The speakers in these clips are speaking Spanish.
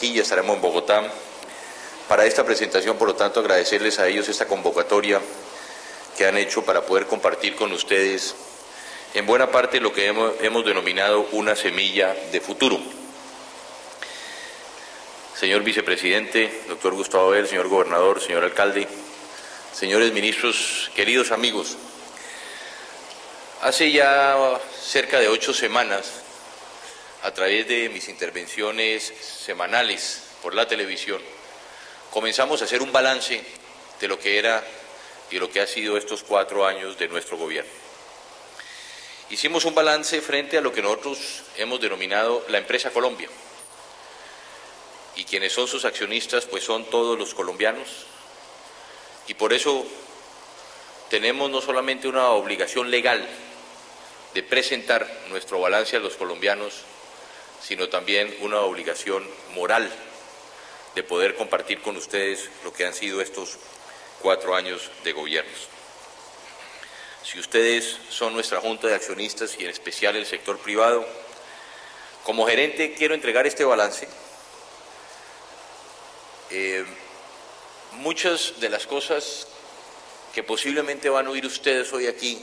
aquí, ya estaremos en Bogotá para esta presentación. Por lo tanto, agradecerles a ellos esta convocatoria que han hecho para poder compartir con ustedes en buena parte lo que hemos denominado una semilla de futuro. Señor vicepresidente, doctor Gustavo Bel, señor gobernador, señor alcalde, señores ministros, queridos amigos, hace ya cerca de 8 semanas, a través de mis intervenciones semanales por la televisión, comenzamos a hacer un balance de lo que era y lo que ha sido estos 4 años de nuestro gobierno. Hicimos un balance frente a lo que nosotros hemos denominado la empresa Colombia, y quienes son sus accionistas pues son todos los colombianos, y por eso tenemos no solamente una obligación legal de presentar nuestro balance a los colombianos, sino también una obligación moral de poder compartir con ustedes lo que han sido estos 4 años de gobiernos. Si ustedes son nuestra junta de accionistas y en especial el sector privado, como gerente quiero entregar este balance. Muchas de las cosas que posiblemente van a oír ustedes hoy aquí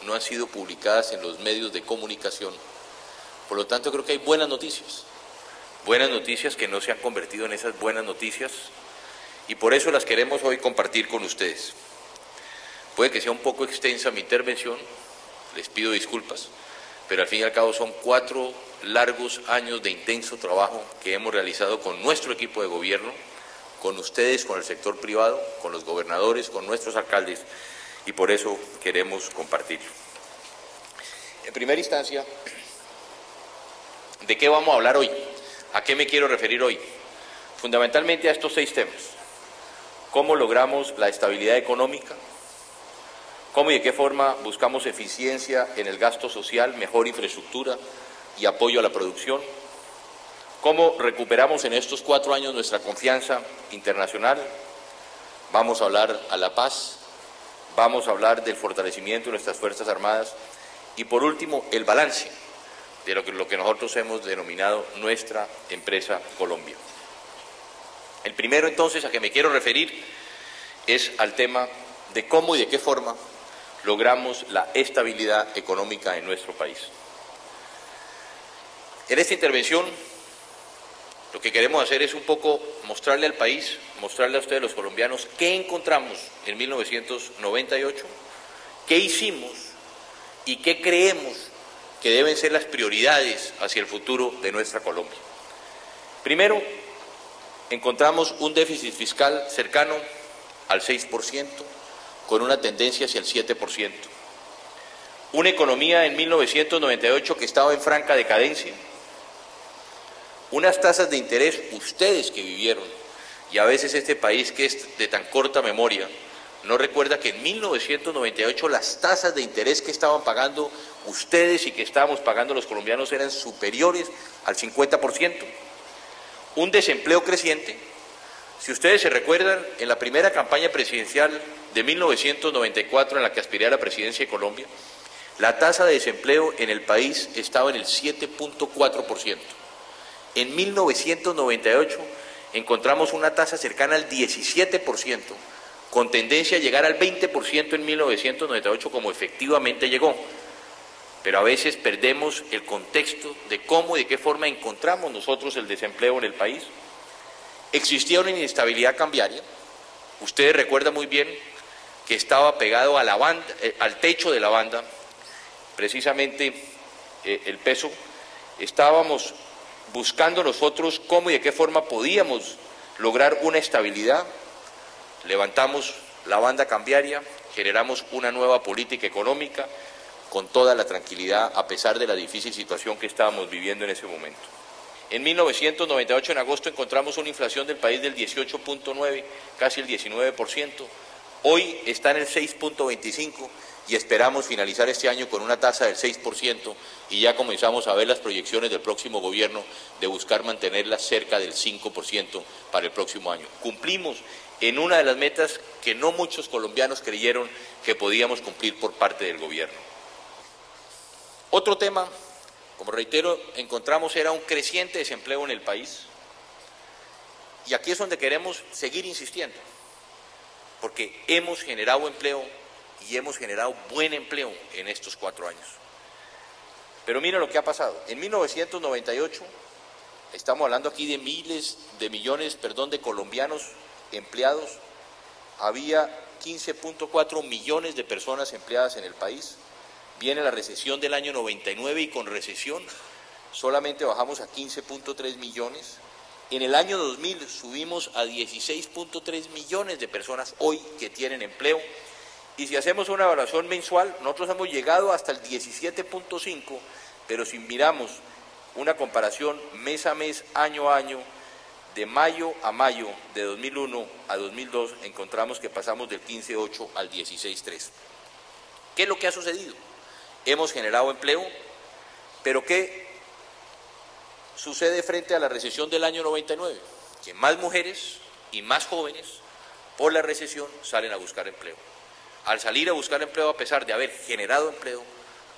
no han sido publicadas en los medios de comunicación. Por lo tanto, creo que hay buenas noticias que no se han convertido en esas buenas noticias, y por eso las queremos hoy compartir con ustedes. Puede que sea un poco extensa mi intervención, les pido disculpas, pero al fin y al cabo son 4 largos años de intenso trabajo que hemos realizado con nuestro equipo de gobierno, con ustedes, con el sector privado, con los gobernadores, con nuestros alcaldes, y por eso queremos compartirlo. En primera instancia, ¿de qué vamos a hablar hoy? ¿A qué me quiero referir hoy? Fundamentalmente a estos 6 temas. ¿Cómo logramos la estabilidad económica? ¿Cómo y de qué forma buscamos eficiencia en el gasto social, mejor infraestructura y apoyo a la producción? ¿Cómo recuperamos en estos 4 años nuestra confianza internacional? Vamos a hablar a la paz, vamos a hablar del fortalecimiento de nuestras Fuerzas Armadas y, por último, el balance de lo que nosotros hemos denominado nuestra empresa Colombia. El primero, entonces, a que me quiero referir es al tema de cómo y de qué forma logramos la estabilidad económica en nuestro país. En esta intervención, lo que queremos hacer es un poco mostrarle al país, mostrarle a ustedes los colombianos qué encontramos en 1998, qué hicimos y qué creemos que deben ser las prioridades hacia el futuro de nuestra Colombia. Primero, encontramos un déficit fiscal cercano al 6%, con una tendencia hacia el 7%. Una economía en 1998 que estaba en franca decadencia. Unas tasas de interés, ustedes que vivieron, y a veces este país que es de tan corta memoria, no recuerda que en 1998 las tasas de interés que estaban pagando ustedes y que estábamos pagando los colombianos eran superiores al 50%. Un desempleo creciente. Si ustedes se recuerdan, en la primera campaña presidencial de 1994, en la que aspiré a la presidencia de Colombia, la tasa de desempleo en el país estaba en el 7.4%. En 1998 encontramos una tasa cercana al 17%, con tendencia a llegar al 20% en 1998, como efectivamente llegó. Pero a veces perdemos el contexto de cómo y de qué forma encontramos nosotros el desempleo en el país. Existía una inestabilidad cambiaria. Ustedes recuerdan muy bien que estaba pegado a la banda, al techo de la banda, precisamente el peso. Estábamos buscando nosotros cómo y de qué forma podíamos lograr una estabilidad. Levantamos la banda cambiaria, generamos una nueva política económica con toda la tranquilidad, a pesar de la difícil situación que estábamos viviendo en ese momento. En 1998, en agosto, encontramos una inflación del país del 18.9, casi el 19%. Hoy está en el 6.25 y esperamos finalizar este año con una tasa del 6%, y ya comenzamos a ver las proyecciones del próximo gobierno de buscar mantenerla cerca del 5% para el próximo año. Cumplimos en una de las metas que no muchos colombianos creyeron que podíamos cumplir por parte del gobierno. Otro tema, como reitero, encontramos era un creciente desempleo en el país. Y aquí es donde queremos seguir insistiendo, porque hemos generado empleo y hemos generado buen empleo en estos 4 años. Pero mira lo que ha pasado. En 1998, estamos hablando aquí de miles de millones, de colombianos empleados, había 15.4 millones de personas empleadas en el país. Viene la recesión del año 99 y con recesión solamente bajamos a 15.3 millones. En el año 2000 subimos a 16.3 millones de personas hoy que tienen empleo. Y si hacemos una evaluación mensual, nosotros hemos llegado hasta el 17.5, pero si miramos una comparación mes a mes, año a año, de mayo a mayo, de 2001 a 2002, encontramos que pasamos del 15.8 al 16.3. ¿Qué es lo que ha sucedido? Hemos generado empleo, pero ¿qué sucede frente a la recesión del año 99? Que más mujeres y más jóvenes, por la recesión, salen a buscar empleo. Al salir a buscar empleo, a pesar de haber generado empleo,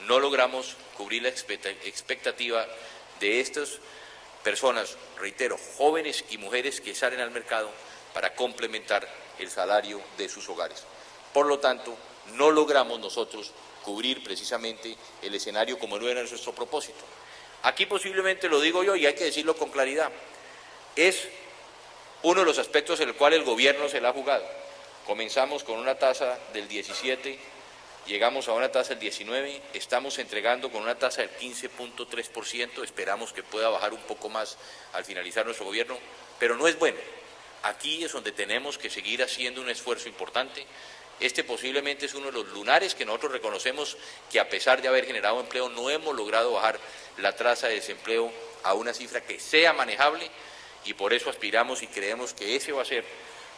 no logramos cubrir la expectativa de estas personas, reitero, jóvenes y mujeres que salen al mercado para complementar el salario de sus hogares. Por lo tanto, no logramos nosotros cubrir precisamente el escenario como no era nuestro propósito. Aquí posiblemente lo digo yo y hay que decirlo con claridad, es uno de los aspectos en el cual el gobierno se la ha jugado. Comenzamos con una tasa del 17, llegamos a una tasa del 19, estamos entregando con una tasa del 15.3%, esperamos que pueda bajar un poco más al finalizar nuestro gobierno, pero no es bueno. Aquí es donde tenemos que seguir haciendo un esfuerzo importante. Este posiblemente es uno de los lunares que nosotros reconocemos que a pesar de haber generado empleo no hemos logrado bajar la tasa de desempleo a una cifra que sea manejable y por eso aspiramos y creemos que ese va a ser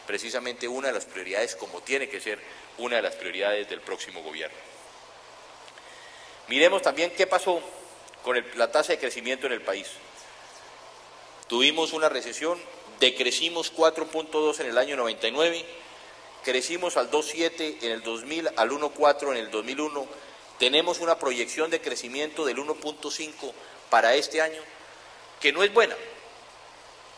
precisamente una de las prioridades, como tiene que ser una de las prioridades del próximo gobierno. Miremos también qué pasó con la tasa de crecimiento en el país. Tuvimos una recesión, decrecimos 4.2 en el año 99, crecimos al 2.7 en el 2000, al 1.4 en el 2001, tenemos una proyección de crecimiento del 1.5 para este año, que no es buena.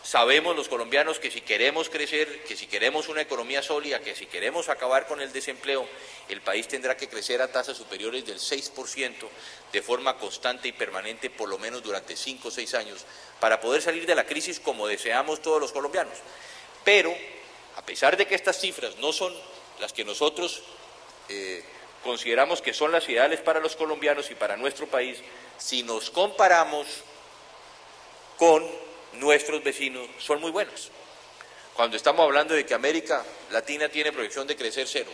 Sabemos los colombianos que si queremos crecer, que si queremos una economía sólida, que si queremos acabar con el desempleo, el país tendrá que crecer a tasas superiores del 6% de forma constante y permanente por lo menos durante 5 o 6 años para poder salir de la crisis como deseamos todos los colombianos. Pero, a pesar de que estas cifras no son las que nosotros consideramos que son las ideales para los colombianos y para nuestro país, si nos comparamos con nuestros vecinos, son muy buenas. Cuando estamos hablando de que América Latina tiene proyección de crecer 0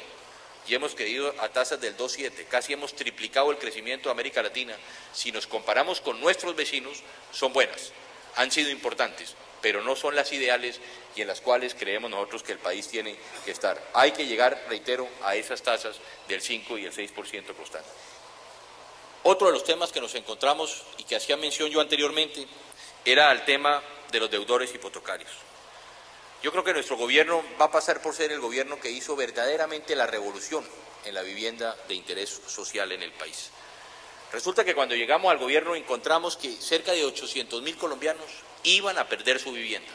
y hemos crecido a tasas del 2.7, casi hemos triplicado el crecimiento de América Latina, si nos comparamos con nuestros vecinos, son buenas, han sido importantes, pero no son las ideales y en las cuales creemos nosotros que el país tiene que estar. Hay que llegar, reitero, a esas tasas del 5 y el 6% constante. Otro de los temas que nos encontramos y que hacía mención yo anteriormente era el tema de los deudores hipotecarios. Yo creo que nuestro gobierno va a pasar por ser el gobierno que hizo verdaderamente la revolución en la vivienda de interés social en el país. Resulta que cuando llegamos al gobierno encontramos que cerca de 800.000 colombianos iban a perder su vivienda.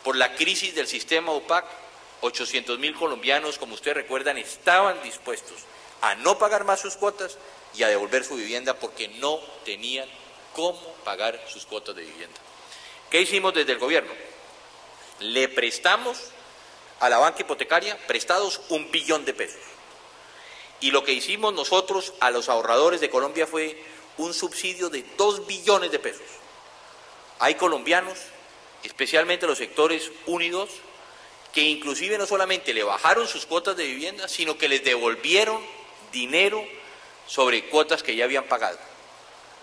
Por la crisis del sistema OPAC, 800.000 colombianos, como ustedes recuerdan, estaban dispuestos a no pagar más sus cuotas y a devolver su vivienda porque no tenían cómo pagar sus cuotas de vivienda. ¿Qué hicimos desde el gobierno? Le prestamos a la banca hipotecaria prestados 1 billón de pesos. Y lo que hicimos nosotros a los ahorradores de Colombia fue un subsidio de 2 billones de pesos. Hay colombianos, especialmente los sectores 1 y 2, que inclusive no solamente le bajaron sus cuotas de vivienda, sino que les devolvieron dinero sobre cuotas que ya habían pagado.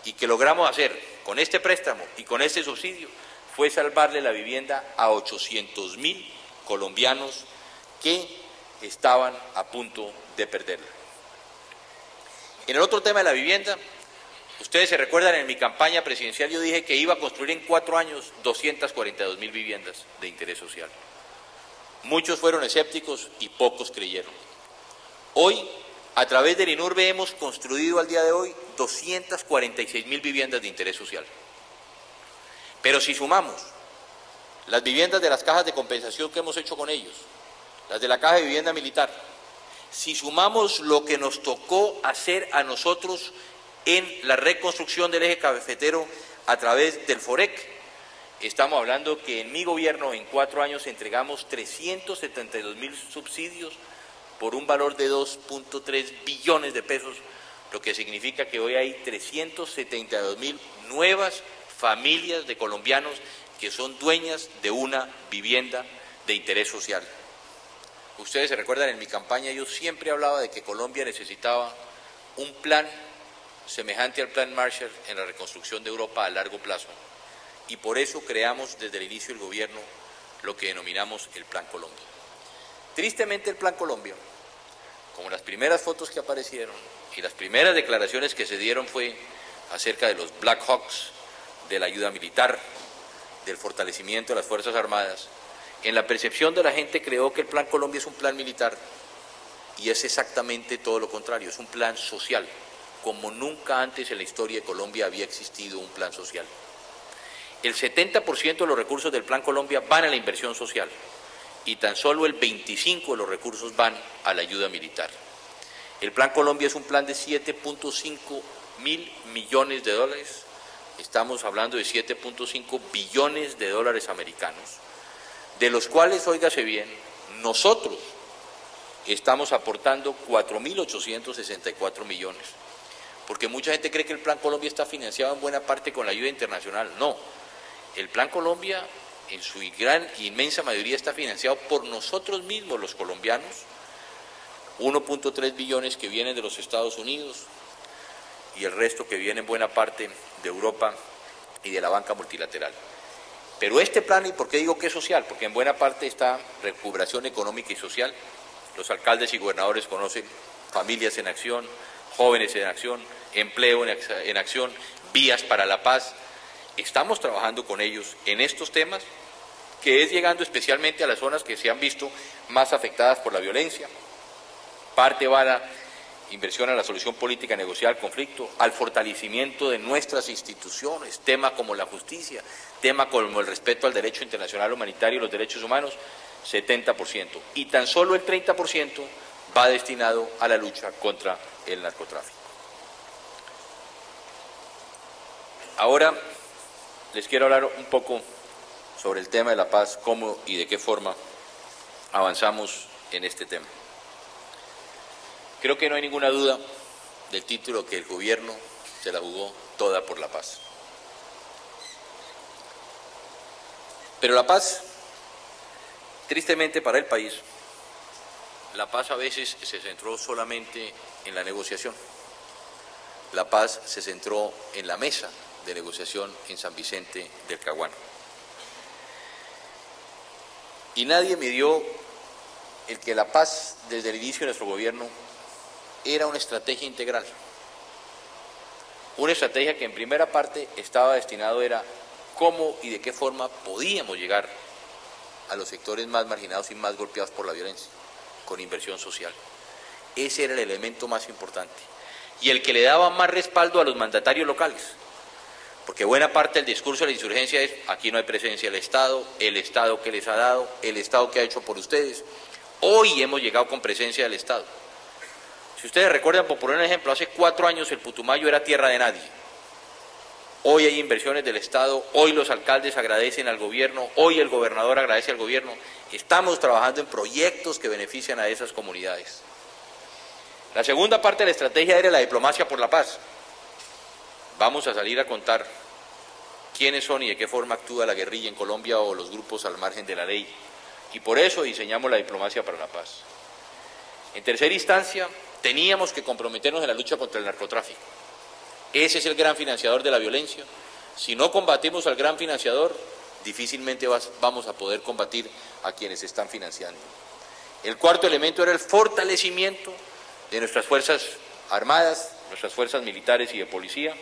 Y que logramos hacer con este préstamo y con este subsidio fue salvarle la vivienda a 800.000 colombianos que estaban a punto de perderla. En el otro tema de la vivienda, ustedes se recuerdan, en mi campaña presidencial yo dije que iba a construir en 4 años 242.000 viviendas de interés social. Muchos fueron escépticos y pocos creyeron. Hoy, a través del INURBE hemos construido al día de hoy 246.000 viviendas de interés social. Pero si sumamos las viviendas de las cajas de compensación que hemos hecho con ellos, las de la caja de vivienda militar, si sumamos lo que nos tocó hacer a nosotros en la reconstrucción del eje cafetero a través del FOREC, estamos hablando que en mi gobierno en 4 años entregamos 372.000 subsidios por un valor de 2.3 billones de pesos, lo que significa que hoy hay 372.000 nuevas familias de colombianos que son dueñas de una vivienda de interés social. Ustedes se recuerdan, en mi campaña yo siempre hablaba de que Colombia necesitaba un plan semejante al Plan Marshall en la reconstrucción de Europa a largo plazo. Y por eso creamos desde el inicio del gobierno lo que denominamos el Plan Colombia. Tristemente el Plan Colombia, como las primeras fotos que aparecieron y las primeras declaraciones que se dieron fue acerca de los Black Hawks, de la ayuda militar, del fortalecimiento de las Fuerzas Armadas, en la percepción de la gente creó que el Plan Colombia es un plan militar y es exactamente todo lo contrario, es un plan social, como nunca antes en la historia de Colombia había existido un plan social. El 70% de los recursos del Plan Colombia van a la inversión social y tan solo el 25% de los recursos van a la ayuda militar. El Plan Colombia es un plan de 7.5 mil millones de dólares, estamos hablando de 7.5 billones de dólares americanos, de los cuales, óigase bien, nosotros estamos aportando 4.864 millones, porque mucha gente cree que el Plan Colombia está financiado en buena parte con la ayuda internacional. No, el Plan Colombia en su gran inmensa mayoría está financiado por nosotros mismos los colombianos, 1.3 billones que vienen de los Estados Unidos y el resto que viene en buena parte de Europa y de la banca multilateral. Pero este plan, ¿y por qué digo que es social? Porque en buena parte está recuperación económica y social. Los alcaldes y gobernadores conocen familias en acción, jóvenes en acción, empleo en acción, vías para la paz. Estamos trabajando con ellos en estos temas, que es llegando especialmente a las zonas que se han visto más afectadas por la violencia. Parte va a la inversión a la solución política negociada al conflicto, al fortalecimiento de nuestras instituciones, temas como la justicia, temas como el respeto al derecho internacional humanitario y los derechos humanos, 70%. Y tan solo el 30% va destinado a la lucha contra el narcotráfico. Ahora les quiero hablar un poco sobre el tema de la paz, cómo y de qué forma avanzamos en este tema. Creo que no hay ninguna duda del título que el gobierno se la jugó toda por la paz. Pero la paz, tristemente para el país, la paz a veces se centró solamente en la negociación. La paz se centró en la mesa de negociación en San Vicente del Caguán. Y nadie midió el que la paz desde el inicio de nuestro gobierno era una estrategia integral. Una estrategia que en primera parte estaba destinado era cómo y de qué forma podíamos llegar a los sectores más marginados y más golpeados por la violencia, con inversión social. Ese era el elemento más importante y el que le daba más respaldo a los mandatarios locales, porque buena parte del discurso de la insurgencia es: aquí no hay presencia del Estado, el Estado que les ha dado, el Estado que ha hecho por ustedes. Hoy hemos llegado con presencia del Estado. Si ustedes recuerdan, por poner un ejemplo, hace 4 años el Putumayo era tierra de nadie. Hoy hay inversiones del Estado, hoy los alcaldes agradecen al gobierno, hoy el gobernador agradece al gobierno. Estamos trabajando en proyectos que benefician a esas comunidades. La segunda parte de la estrategia era la diplomacia por la paz. Vamos a salir a contar quiénes son y de qué forma actúa la guerrilla en Colombia o los grupos al margen de la ley. Y por eso diseñamos la diplomacia para la paz. En tercera instancia, teníamos que comprometernos en la lucha contra el narcotráfico. Ese es el gran financiador de la violencia. Si no combatimos al gran financiador, difícilmente vamos a poder combatir a quienes están financiando. El cuarto elemento era el fortalecimiento de nuestras fuerzas armadas, nuestras fuerzas militares y de policía.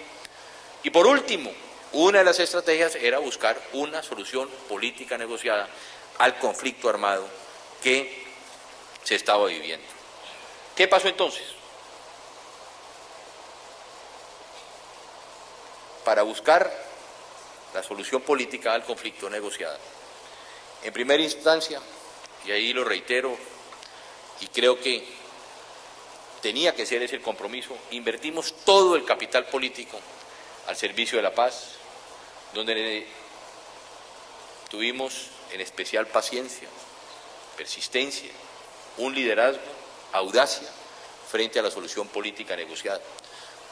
Y por último, una de las estrategias era buscar una solución política negociada al conflicto armado que se estaba viviendo. ¿Qué pasó entonces? Para buscar la solución política al conflicto negociada, En primera instancia, y ahí lo reitero, y creo que tenía que ser ese el compromiso, invertimos todo el capital político al servicio de la paz, donde tuvimos en especial paciencia, persistencia, un liderazgo, audacia frente a la solución política negociada.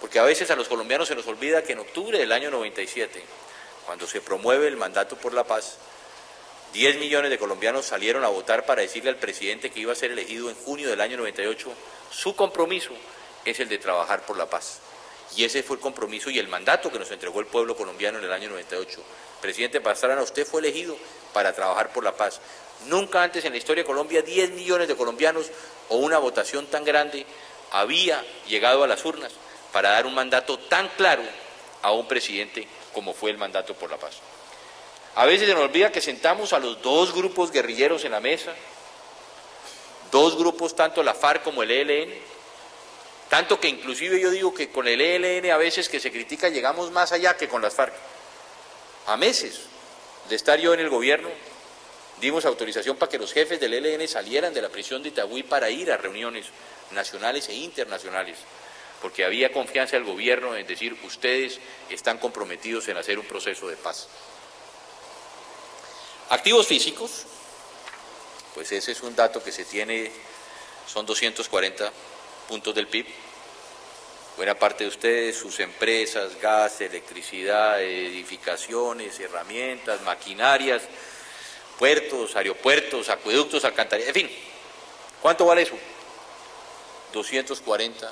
Porque a veces a los colombianos se nos olvida que en octubre del año 97, cuando se promueve el mandato por la paz, 10 millones de colombianos salieron a votar para decirle al presidente que iba a ser elegido en junio del año 98, su compromiso es el de trabajar por la paz. Y ese fue el compromiso y el mandato que nos entregó el pueblo colombiano en el año 98. Presidente Pastrana, usted fue elegido para trabajar por la paz. Nunca antes en la historia de Colombia 10 millones de colombianos o una votación tan grande había llegado a las urnas para dar un mandato tan claro a un presidente como fue el mandato por la paz. A veces se nos olvida que sentamos a los dos grupos guerrilleros en la mesa, dos grupos, tanto la FARC como el ELN, tanto que inclusive yo digo que con el ELN a veces que se critica llegamos más allá que con las FARC. A meses de estar yo en el gobierno, dimos autorización para que los jefes del ELN salieran de la prisión de Itagüí para ir a reuniones nacionales e internacionales, porque había confianza del gobierno en decir, ustedes están comprometidos en hacer un proceso de paz. Activos físicos, pues ese es un dato que se tiene, son 240 puntos del PIB. Buena parte de ustedes, sus empresas, gas, electricidad, edificaciones, herramientas, maquinarias, puertos, aeropuertos, acueductos, alcantarillas, en fin. ¿Cuánto vale eso? 240%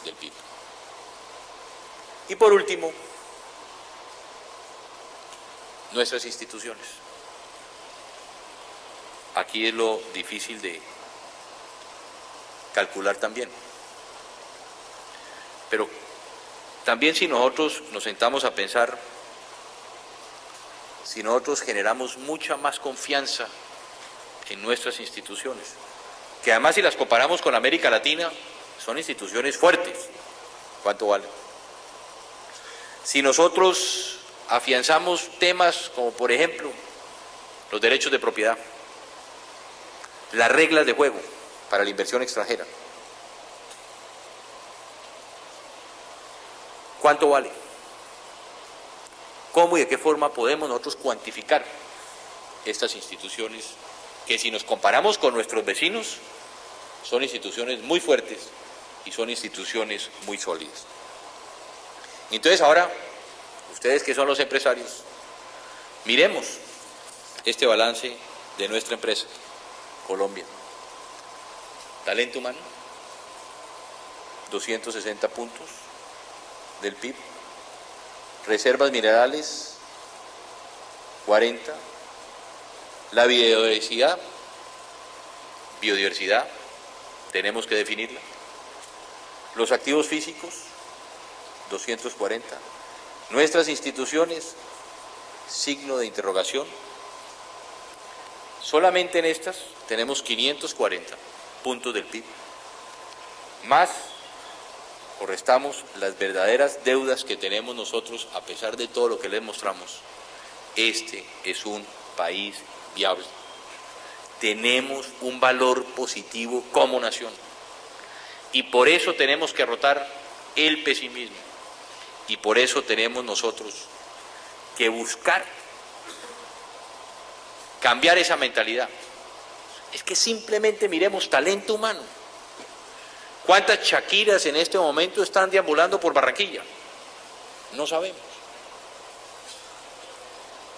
del PIB. Y por último, nuestras instituciones. Aquí es lo difícil de calcular también. Pero también si nosotros nos sentamos a pensar, si nosotros generamos mucha más confianza en nuestras instituciones, que además si las comparamos con América Latina, son instituciones fuertes, ¿cuánto vale? Si nosotros afianzamos temas como, por ejemplo, los derechos de propiedad, las reglas de juego para la inversión extranjera, ¿cuánto vale? ¿Cómo y de qué forma podemos nosotros cuantificar estas instituciones que, si nos comparamos con nuestros vecinos, son instituciones muy fuertes y son instituciones muy sólidas? Entonces ahora, ustedes que son los empresarios, miremos este balance de nuestra empresa, Colombia. Talento humano, 260 puntos del PIB. Reservas minerales, 40. La biodiversidad, tenemos que definirla. Los activos físicos, 240. Nuestras instituciones, signo de interrogación. Solamente en estas tenemos 540 puntos del PIB. Más o restamos las verdaderas deudas que tenemos nosotros, a pesar de todo lo que les mostramos. Este es un país viable. Tenemos un valor positivo como nación. Y por eso tenemos que derrotar el pesimismo. Y por eso tenemos nosotros que buscar cambiar esa mentalidad. Es que simplemente miremos talento humano. ¿Cuántas Shakiras en este momento están deambulando por Barranquilla? No sabemos.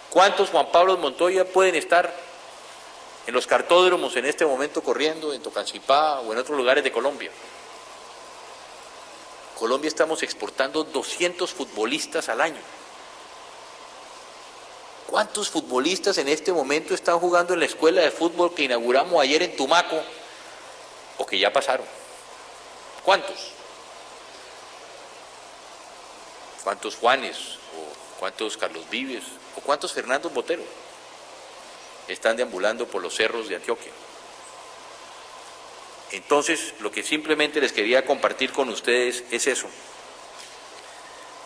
¿Cuántos Juan Pablo Montoya pueden estar en los cartódromos en este momento corriendo en Tocancipá o en otros lugares de Colombia? Colombia estamos exportando 200 futbolistas al año. ¿Cuántos futbolistas en este momento están jugando en la escuela de fútbol que inauguramos ayer en Tumaco o que ya pasaron? ¿Cuántos? ¿Cuántos Juanes? ¿O cuántos Carlos Vives? ¿O cuántos Fernando Botero están deambulando por los cerros de Antioquia? Entonces, lo que simplemente les quería compartir con ustedes es eso,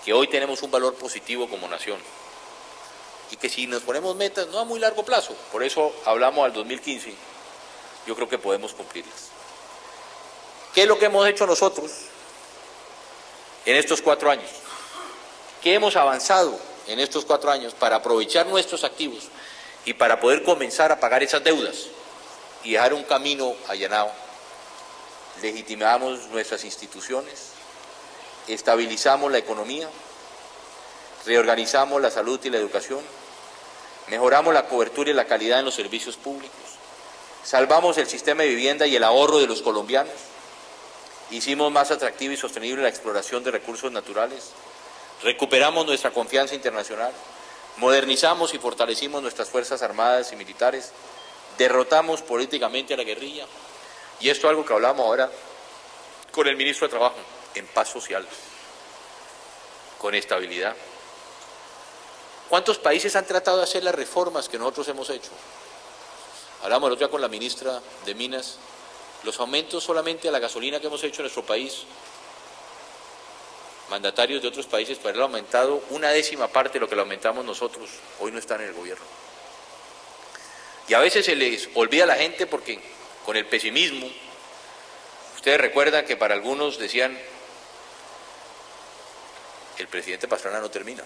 que hoy tenemos un valor positivo como nación y que si nos ponemos metas no a muy largo plazo, por eso hablamos al 2015, yo creo que podemos cumplirlas. ¿Qué es lo que hemos hecho nosotros en estos 4 años? ¿Qué hemos avanzado en estos 4 años para aprovechar nuestros activos y para poder comenzar a pagar esas deudas y dejar un camino allanado? Legitimamos nuestras instituciones, estabilizamos la economía, reorganizamos la salud y la educación, mejoramos la cobertura y la calidad en los servicios públicos, salvamos el sistema de vivienda y el ahorro de los colombianos, hicimos más atractiva y sostenible la exploración de recursos naturales, recuperamos nuestra confianza internacional, modernizamos y fortalecimos nuestras fuerzas armadas y militares, derrotamos políticamente a la guerrilla, y esto es algo que hablamos ahora con el ministro de Trabajo, en paz social, con estabilidad. ¿Cuántos países han tratado de hacer las reformas que nosotros hemos hecho? Hablamos el otro día con la ministra de Minas, los aumentos solamente a la gasolina que hemos hecho en nuestro país, mandatarios de otros países para haber aumentado 1/10 parte de lo que lo aumentamos nosotros, hoy no están en el gobierno. Y a veces se les olvida a la gente porque con el pesimismo, ustedes recuerdan que para algunos decían, el presidente Pastrana no termina.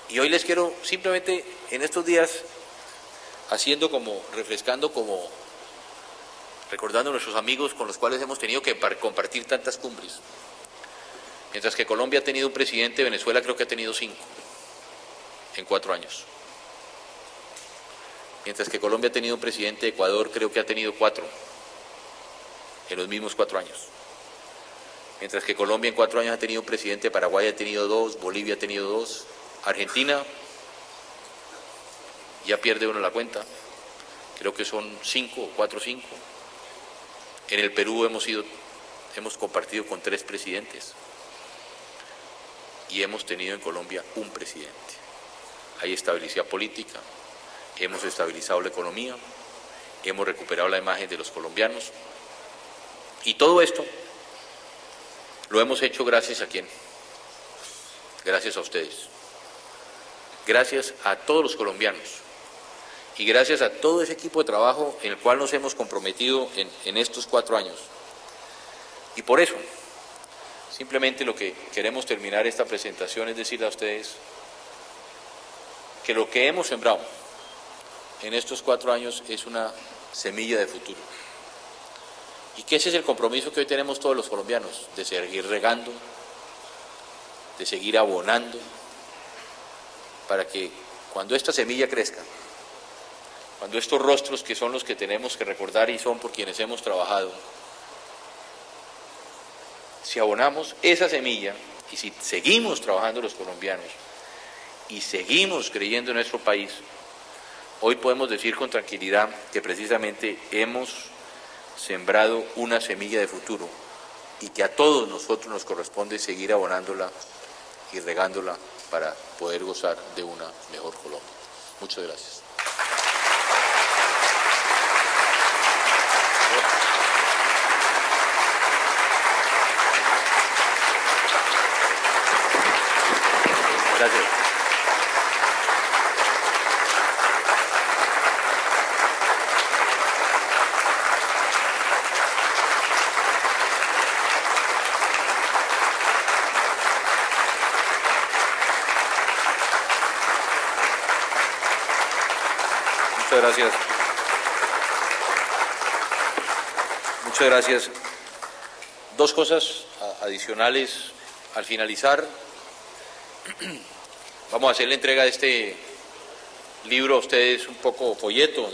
Y hoy les quiero simplemente en estos días, recordando a nuestros amigos con los cuales hemos tenido que compartir tantas cumbres. Mientras que Colombia ha tenido un presidente, Venezuela creo que ha tenido 5 en 4 años. Mientras que Colombia ha tenido un presidente, Ecuador creo que ha tenido 4 en los mismos 4 años. Mientras que Colombia en 4 años ha tenido un presidente, Paraguay ha tenido 2, Bolivia ha tenido 2, Argentina ya pierde uno la cuenta, creo que son 5, 4 o 5. En el Perú hemos compartido con 3 presidentes y hemos tenido en Colombia un presidente. Hay estabilidad política, hemos estabilizado la economía, hemos recuperado la imagen de los colombianos y todo esto lo hemos hecho gracias a ¿quién? Gracias a ustedes, gracias a todos los colombianos y gracias a todo ese equipo de trabajo en el cual nos hemos comprometido en estos 4 años. Y por eso, simplemente lo que queremos terminar esta presentación es decirle a ustedes que lo que hemos sembrado en estos 4 años es una semilla de futuro. Y que ese es el compromiso que hoy tenemos todos los colombianos, de seguir regando, de seguir abonando, para que cuando esta semilla crezca, cuando estos rostros que son los que tenemos que recordar y son por quienes hemos trabajado, si abonamos esa semilla y si seguimos trabajando los colombianos y seguimos creyendo en nuestro país, hoy podemos decir con tranquilidad que precisamente hemos sembrado una semilla de futuro y que a todos nosotros nos corresponde seguir abonándola y regándola para poder gozar de una mejor Colombia. Muchas gracias. Gracias. Muchas gracias. Muchas gracias. 2 cosas adicionales al finalizar. Vamos a hacer la entrega de este libro a ustedes, un poco folleto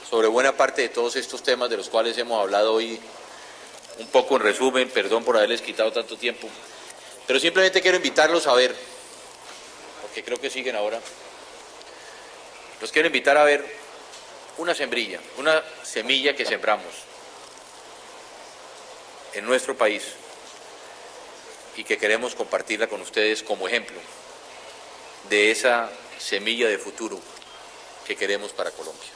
sobre buena parte de todos estos temas de los cuales hemos hablado hoy, un poco en resumen, perdón por haberles quitado tanto tiempo, pero simplemente quiero invitarlos a ver, porque creo que siguen ahora, los quiero invitar a ver una sembrilla, una semilla que sembramos en nuestro país y que queremos compartirla con ustedes como ejemplo de esa semilla de futuro que queremos para Colombia.